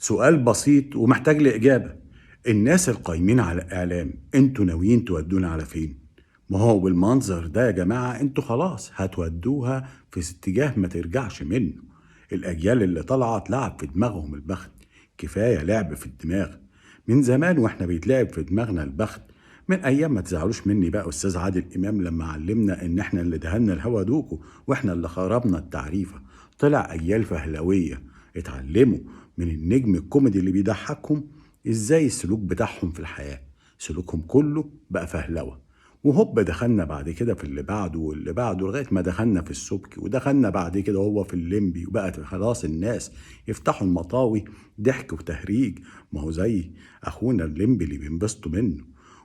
سؤال بسيط ومحتاج لإجابة. الناس القايمين على الإعلام انتوا ناويين تودونا على فين؟ ما هو بالمنظر ده يا جماعة انتوا خلاص هتودوها في اتجاه ما ترجعش منه. الأجيال اللي طلعت لعب في دماغهم البخت. كفاية لعب في الدماغ. من زمان واحنا بيتلعب في دماغنا البخت. من أيام ما تزعلوش مني بقى أستاذ عادل إمام لما علمنا إن احنا اللي دهنا الهوا دوكو واحنا اللي خربنا التعريفة. طلع أجيال فهلوية اتعلموا من النجم الكوميدي اللي بيضحكهم ازاي السلوك بتاعهم في الحياة. سلوكهم كله بقى فهلوة. وهوب دخلنا بعد كده في اللي بعده واللي بعده لغاية ما دخلنا في السبكي ودخلنا بعد كده هو في الليمبي وبقت خلاص الناس يفتحوا المطاوي ضحك وتهريج. ما هو زي أخونا الليمبي اللي بينبسطوا منه.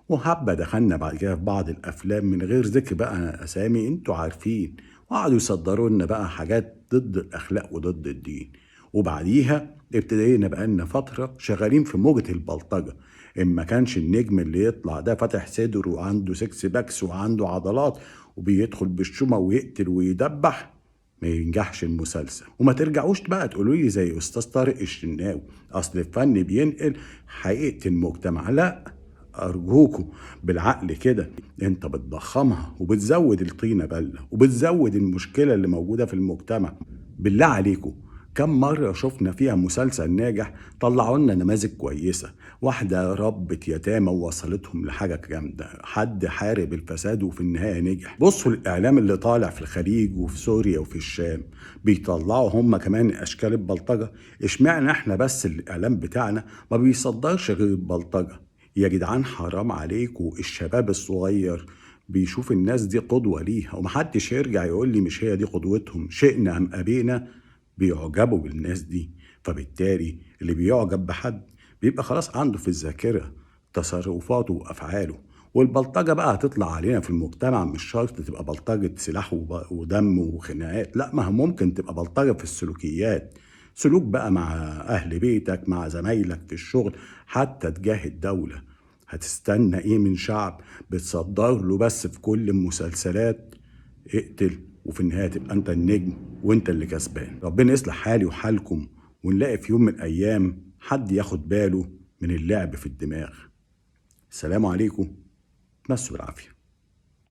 وهبة دخلنا بعد كده في بعض الأفلام من غير ذكر بقى أسامي انتوا عارفين. وقعدوا يصدروا لنا بقى حاجات ضد الأخلاق وضد الدين. وبعديها ابتدينا بقالنا فترة شغالين في موجة البلطجة. إن ما كانش النجم اللي يطلع ده فاتح صدره وعنده سكس باكس وعنده عضلات وبيدخل بالشومة ويقتل ويدبح ما ينجحش المسلسل. وما ترجعوش بقى تقولوا لي زي أستاذ طارق الشناوي أصل الفن بينقل حقيقة المجتمع. لا، أرجوكوا بالعقل كده. انت بتضخمها وبتزود الطينة بلة وبتزود المشكلة اللي موجودة في المجتمع. بالله عليكم كم مرة شفنا فيها مسلسل ناجح طلعوا لنا نماذج كويسة. واحدة ربت يتامى ووصلتهم لحاجة جامدة. حد حارب الفساد وفي النهاية نجح. بصوا الإعلام اللي طالع في الخليج وفي سوريا وفي الشام بيطلعوا هم كمان أشكال البلطجة. اشمعنى احنا بس الإعلام بتاعنا ما بيصدرش غير البلطجة؟ يا جدعان حرام عليكم. الشباب الصغير بيشوف الناس دي قدوة ليها ومحدش يرجع يقول لي مش هي دي قدوتهم. شئنا أم أبينا بيعجبوا بالناس دي. فبالتالي اللي بيعجب بحد بيبقى خلاص عنده في الذاكرة تصرفاته وأفعاله. والبلطجة بقى هتطلع علينا في المجتمع مش شرط تبقى بلطجة سلاح ودم وخناقات. لا، ما هو ممكن تبقى بلطجة في السلوكيات. سلوك بقى مع أهل بيتك مع زمايلك في الشغل حتى تجاه الدولة. هتستنى ايه من شعب بتصدر له بس في كل المسلسلات اقتل وفي النهاية تبقى انت النجم وانت اللي كسبان؟ ربنا يصلح حالي وحالكم ونلاقي في يوم من الايام حد ياخد باله من اللعب في الدماغ. السلام عليكم. تمسوا بالعافية.